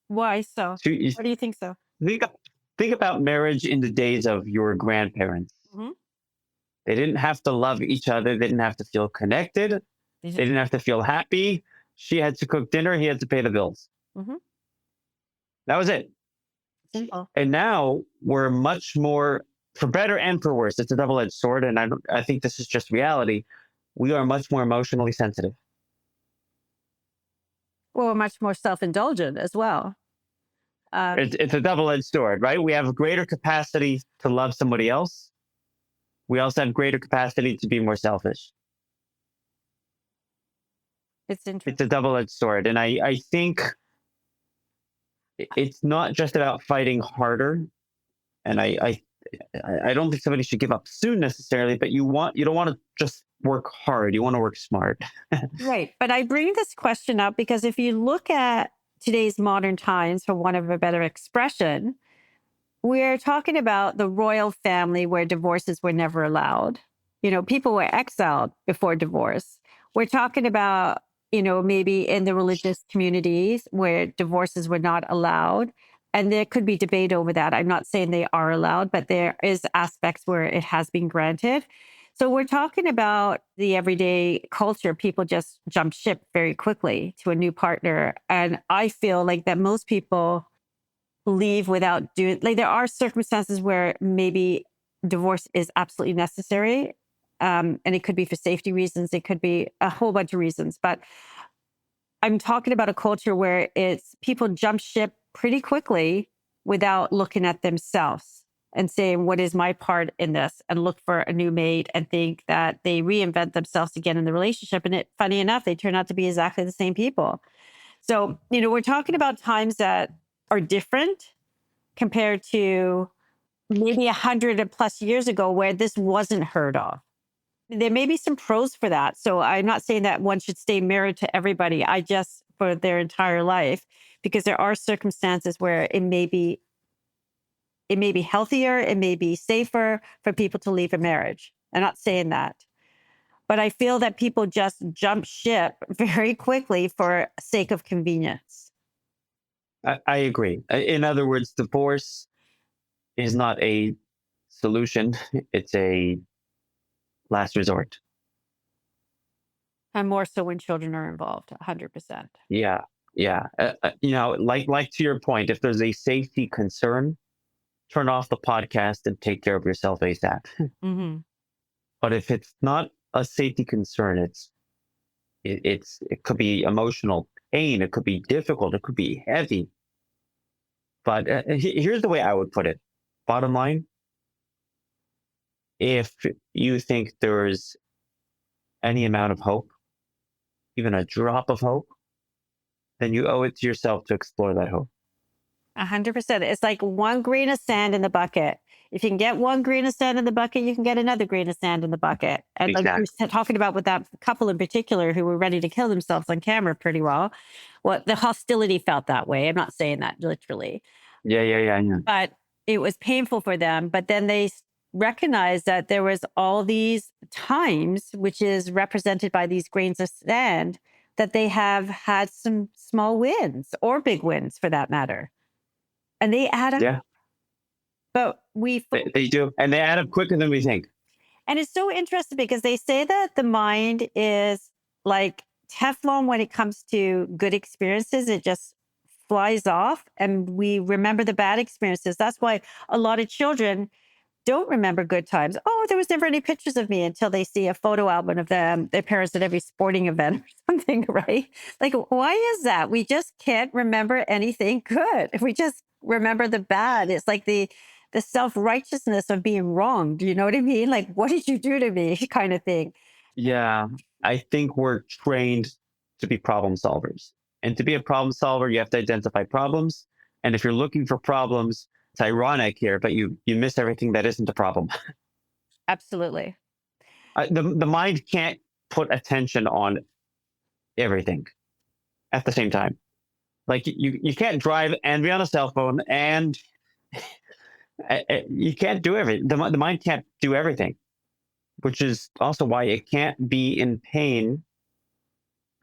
Why so?
So you
Why do you think so?
think about marriage in the days of your grandparents.
Mm-hmm.
They didn't have to love each other. They didn't have to feel connected. They didn't have to feel happy. She had to cook dinner. He had to pay the bills.
Mm-hmm.
That was it.
Simple.
And now we're much more, for better and for worse. It's a double-edged sword, and I think this is just reality. We are much more emotionally sensitive.
Well, we're much more self-indulgent as well.
It's a double-edged sword, right? We have a greater capacity to love somebody else. We also have greater capacity to be more selfish.
It's interesting.
It's a double-edged sword, and I think it's not just about fighting harder. And I don't think somebody should give up soon necessarily, but you don't want to just work hard. You want to work smart.
Right. But I bring this question up because if you look at today's modern times, for want of a better expression, we're talking about the royal family where divorces were never allowed. People were exiled before divorce. We're talking about, maybe in the religious communities where divorces were not allowed. And there could be debate over that. I'm not saying they are allowed, but there is aspects where it has been granted. So we're talking about the everyday culture. People just jump ship very quickly to a new partner. And I feel like that most people leave without doing, like there are circumstances where maybe divorce is absolutely necessary. And it could be for safety reasons. It could be a whole bunch of reasons. But I'm talking about a culture where it's people jump ship pretty quickly without looking at themselves and saying, what is my part in this? And look for a new mate and think that they reinvent themselves again in the relationship. And funny enough, they turn out to be exactly the same people. So, we're talking about times that are different compared to maybe 100+ years ago where this wasn't heard of. There may be some pros for that. So I'm not saying that one should stay married to everybody. I just for their entire life, because there are circumstances where it may be healthier, it may be safer for people to leave a marriage. I'm not saying that. But I feel that people just jump ship very quickly for sake of convenience.
I agree. In other words, divorce is not a solution. It's a last resort.
And more so when children are involved, 100%.
Yeah. Like to your point, if there's a safety concern, turn off the podcast and take care of yourself ASAP.
Mm-hmm.
But if it's not a safety concern, it could be emotional pain, it could be difficult, it could be heavy. But here's the way I would put it. Bottom line, if you think there's any amount of hope, even a drop of hope, then you owe it to yourself to explore that hope.
100%. It's like one grain of sand in the bucket. If you can get one grain of sand in the bucket, you can get another grain of sand in the bucket. And
Exactly.
like you were talking about with that couple in particular who were ready to kill themselves on camera pretty well. Well, the hostility felt that way. I'm not saying that literally.
Yeah.
But it was painful for them. But then they recognize that there was all these times, which is represented by these grains of sand, that they have had some small wins or big wins for that matter. And they add up.
Yeah,
But
they do. And they add up quicker than we think.
and it's so interesting because they say that the mind is like Teflon when it comes to good experiences. It just flies off and we remember the bad experiences. That's why a lot of children don't remember good times. Oh, there was never any pictures of me until they see a photo album of them, their parents at every sporting event or something, right? Like, why is that? We just can't remember anything good. We just remember the bad. It's like the self-righteousness of being wrong. Do you know what I mean? Like, what did you do to me? Kind of thing.
Yeah, I think we're trained to be problem solvers. And to be a problem solver, you have to identify problems. And if you're looking for problems, it's ironic here, but you miss everything that isn't a problem.
Absolutely.
The mind can't put attention on everything at the same time. Like you can't drive and be on a cell phone and you can't do everything. The mind can't do everything, which is also why it can't be in pain,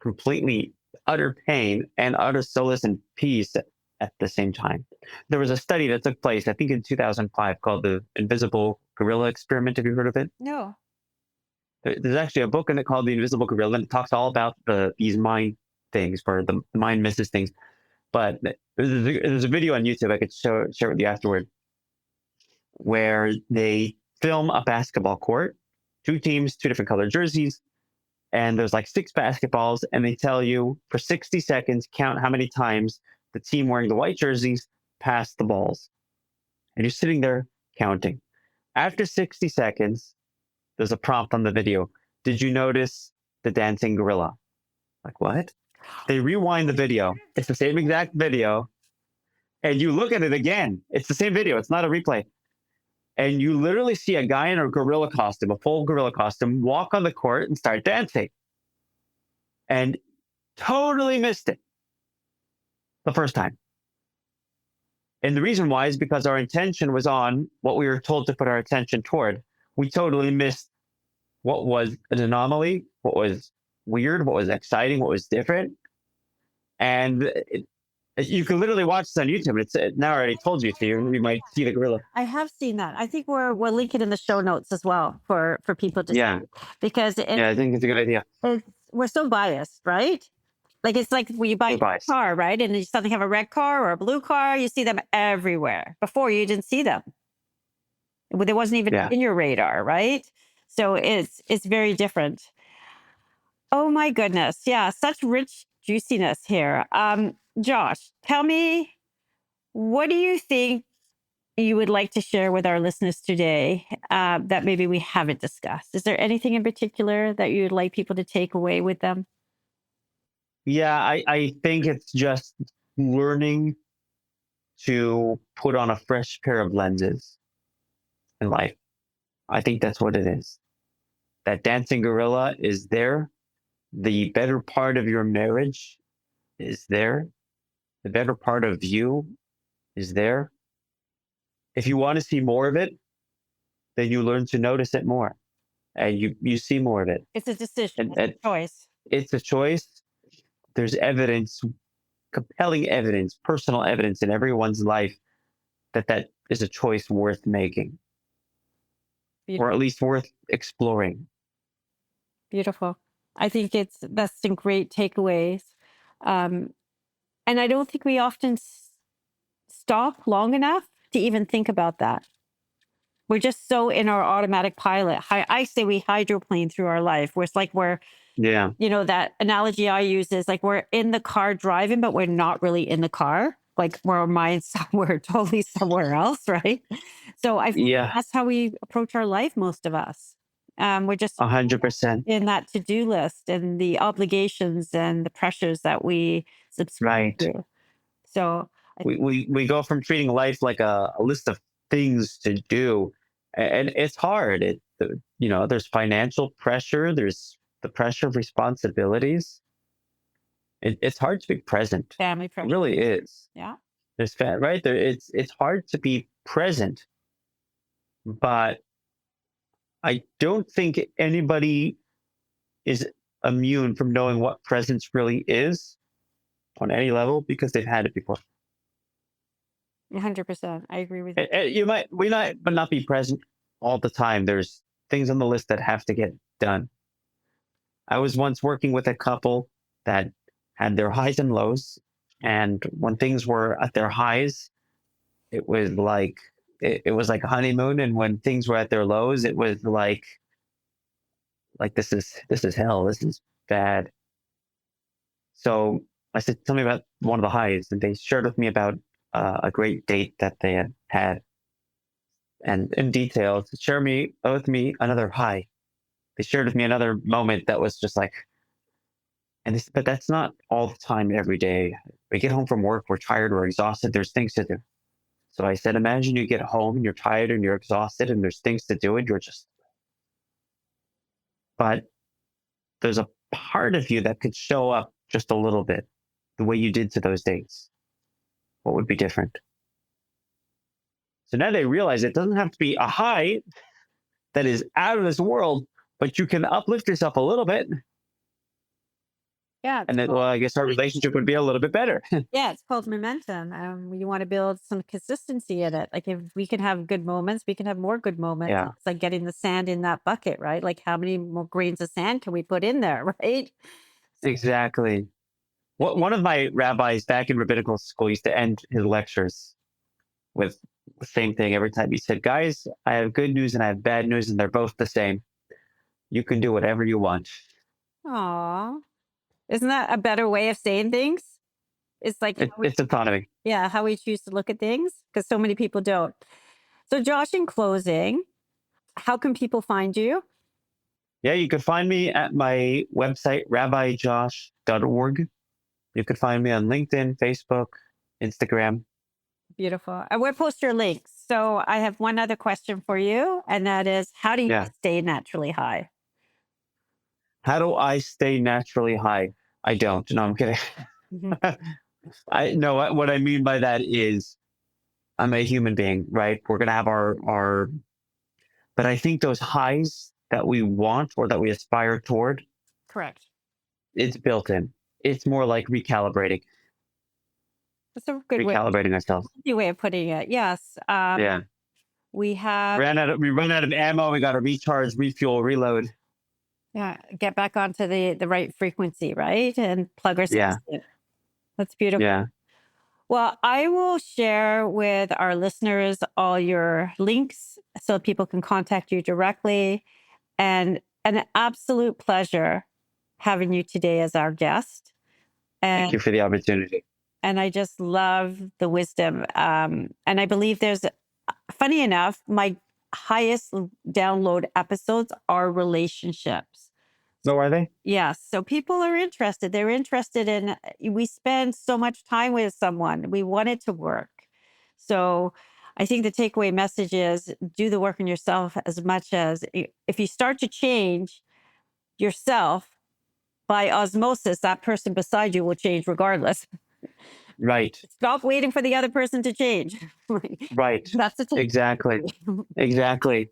completely utter pain and utter solace and peace at the same time. There was a study that took place, I think in 2005, called the Invisible Gorilla Experiment. Have you heard of it?
No.
There's actually a book in it called The Invisible Gorilla, and it talks all about these mind things, where the mind misses things. But there's a video on YouTube I could share with you afterward, where they film a basketball court, two teams, two different colored jerseys, and there's like 6 basketballs, and they tell you for 60 seconds, count how many times the team wearing the white jerseys passed the balls. And you're sitting there counting. After 60 seconds, there's a prompt on the video. Did you notice the dancing gorilla? Like, what? They rewind the video. It's the same exact video. And you look at it again. It's the same video. It's not a replay. And you literally see a guy in a gorilla costume, a full gorilla costume, walk on the court and start dancing. And totally missed it the first time. And the reason why is because our intention was on what we were told to put our attention toward. We totally missed what was an anomaly, what was weird, what was exciting, what was different. And you can literally watch this on YouTube. It's now I already told you, so you might see the gorilla.
I have seen that. I think we'll link it in the show notes as well for people to
Yeah.
see. Because
Yeah, I think it's a good idea.
we're so biased, right? Like it's like when you buy
We're
a
biased.
car, right? And you suddenly have a red car or a blue car, you see them everywhere. Before you didn't see them. It wasn't even
Yeah.
in your radar, right? So it's very different. Oh my goodness. Yeah, such rich juiciness here. Josh, tell me, what do you think you would like to share with our listeners today that maybe we haven't discussed? Is there anything in particular that you'd like people to take away with them?
Yeah, I think it's just learning to put on a fresh pair of lenses in life. I think that's what it is. That dancing gorilla is there. The better part of your marriage is there. The better part of you is there. If you want to see more of it, then you learn to notice it more. And you see more of it.
It's a decision,
And
it's a choice.
it's a choice. There's evidence, compelling evidence, personal evidence in everyone's life that is a choice worth making, or at least worth exploring.
Beautiful. I think that's some great takeaways. And I don't think we often stop long enough to even think about that. We're just so in our automatic pilot. I say we hydroplane through our life, where it's like
Yeah.
that analogy I use is like we're in the car driving, but we're not really in the car. Like we're our mind's somewhere, totally somewhere else, right? So I think that's how we approach our life, most of us. We're just
100%.
in that to-do list and the obligations and the pressures that we subscribe to. So
we go from treating life like a list of things to do, and it's hard. There's financial pressure, there's the pressure of responsibilities. It's hard to be present.
Family pressure.
It really is.
Yeah.
There's right there. It's hard to be present, but I don't think anybody is immune from knowing what presence really is on any level because they've had it before.
100%. I agree with you.
We might but not be present all the time. There's things on the list that have to get done. I was once working with a couple that had their highs and lows, and when things were at their highs, it was like it was like a honeymoon, and when things were at their lows, it was like this is hell. This is bad. So I said, "Tell me about one of the highs," and they shared with me about a great date that they had had, and in detail, to share with me another high. They shared with me another moment that was just like, but that's not all the time every day. We get home from work, we're tired, we're exhausted. There's things to do. So I said, imagine you get home and you're tired and you're exhausted and there's things to do and but there's a part of you that could show up just a little bit the way you did to those dates. What would be different? So now they realize it doesn't have to be a high that is out of this world, but you can uplift yourself a little bit.
Yeah.
And then, well, I guess our relationship would be a little bit better.
Yeah, it's called momentum. You want to build some consistency in it. Like if we can have good moments, we can have more good moments.
Yeah,
It's like getting the sand in that bucket, right? Like how many more grains of sand can we put in there, right?
exactly. One of my rabbis back in rabbinical school used to end his lectures with the same thing every time. He said, guys, I have good news and I have bad news, and they're both the same. You can do whatever you want.
Aw. Isn't that a better way of saying things? It's like,
It's autonomy.
yeah, how we choose to look at things, because so many people don't. So, Josh, in closing, how can people find you?
Yeah, you could find me at my website, rabbijosh.org. You could find me on LinkedIn, Facebook, Instagram.
Beautiful. And we'll post your links. So, I have one other question for you, and that is, how do you
Yeah.
stay naturally high?
How do I stay naturally high? I don't. No, I'm kidding.
Mhm.
I know what I mean by that is I'm a human being, right? We're gonna have our but I think those highs that we want or that we aspire toward,
Correct.
it's built in. It's more like recalibrating,
That's a good
recalibrating ourselves.
way of putting it. Yes.
Yeah.
We have,
We run out of ammo, we gotta recharge, refuel, reload.
yeah, get back onto the right frequency, right? And plug
Yeah.
ourselves in. That's beautiful.
Yeah.
Well, I will share with our listeners all your links so people can contact you directly. And an absolute pleasure having you today as our guest.
Thank you
And
for the opportunity.
and I just love the wisdom. And I believe funny enough, my highest download episodes are relationships.
So are they?
Yes. So people are interested. They're interested in, we spend so much time with someone. We want it to work. So I think the takeaway message is do the work on yourself as much as if you start to change yourself by osmosis, that person beside you will change regardless.
Right.
Stop waiting for the other person to change.
Right.
That's the takeaway.
Exactly. Exactly.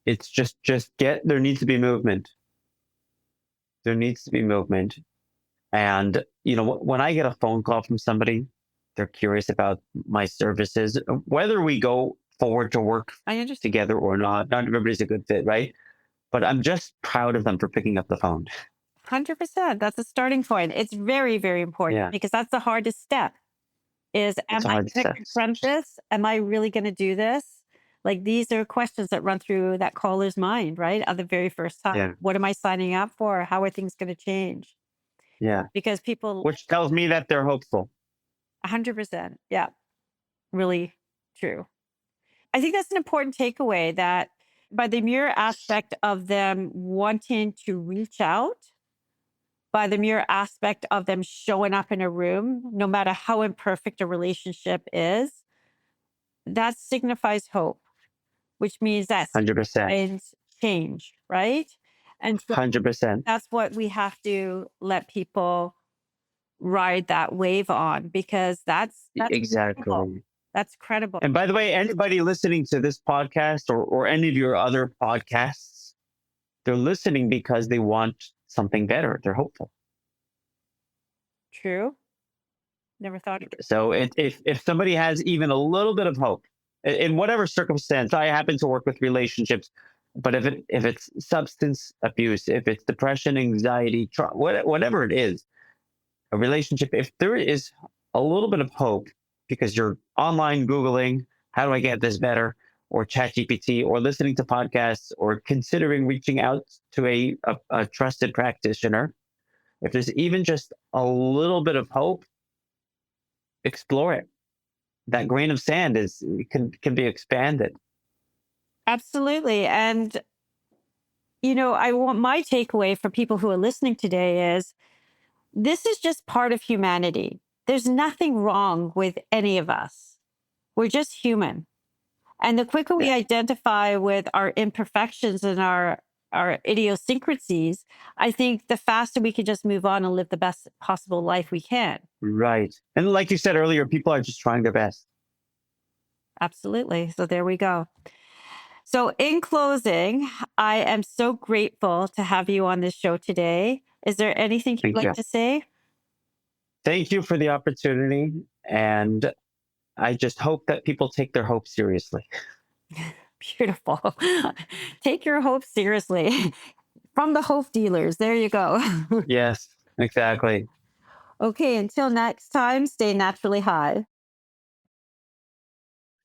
It's just there needs to be movement. There needs to be movement. And, when I get a phone call from somebody, they're curious about my services, whether we go forward to work
I understand.
together or not. Not everybody's a good fit, right? But I'm just proud of them for picking up the phone.
100%. That's a starting point. It's very, very important
Yeah.
because that's the hardest step is, am
It's a
I
hard
going to
step.
confront this? Am I really going to do this? Like these are questions that run through that caller's mind, right? At the very first time.
Yeah.
What am I signing up for? How are things going to change?
Yeah.
Because people,
Which tells me that they're hopeful.
100%. Yeah. Really true. I think that's an important takeaway that by the mere aspect of them wanting to reach out, by the mere aspect of them showing up in a room, no matter how imperfect a relationship is, that signifies hope, which means that
100%.
signifies change, right? And so
100%.
that's what we have to let people ride that wave on because that's
Exactly.
credible. That's credible.
And by the way, anybody listening to this podcast or any of your other podcasts, They're listening because they want something better. They're hopeful.
True. Never thought of it.
So if somebody has even a little bit of hope in whatever circumstance, I happen to work with relationships, but if it's substance abuse, if it's depression, anxiety, whatever it is, a relationship, if there is a little bit of hope because you're online Googling, how do I get this better? Or ChatGPT, or listening to podcasts, or considering reaching out to a trusted practitioner. If there's even just a little bit of hope, explore it. That grain of sand can be expanded.
Absolutely. And, I want my takeaway for people who are listening today is this is just part of humanity. There's nothing wrong with any of us. We're just human. And the quicker we identify with our imperfections and our idiosyncrasies, I think the faster we can just move on and live the best possible life we can.
Right. And like you said earlier, people are just trying their best.
Absolutely. So there we go. So in closing, I am so grateful to have you on this show today. Is there anything you'd like to say?
Thank you for the opportunity. And I just hope that people take their hope seriously.
Beautiful. Take your hope seriously. From the hope dealers. There you go.
Yes, exactly.
Okay, until next time, stay naturally high.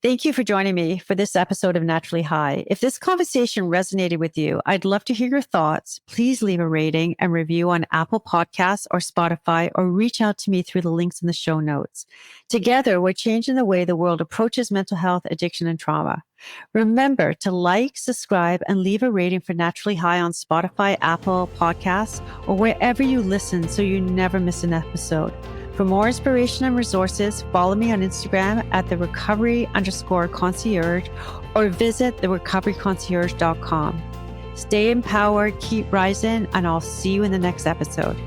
Thank you for joining me for this episode of Naturally High. If this conversation resonated with you, I'd love to hear your thoughts. Please leave a rating and review on Apple Podcasts or Spotify, or reach out to me through the links in the show notes. Together, we're changing the way the world approaches mental health, addiction, and trauma. Remember to like, subscribe, and leave a rating for Naturally High on Spotify, Apple Podcasts, or wherever you listen so you never miss an episode. For more inspiration and resources, follow me on Instagram at @recovery_concierge or visit therecoveryconcierge.com. Stay empowered, keep rising, and I'll see you in the next episode.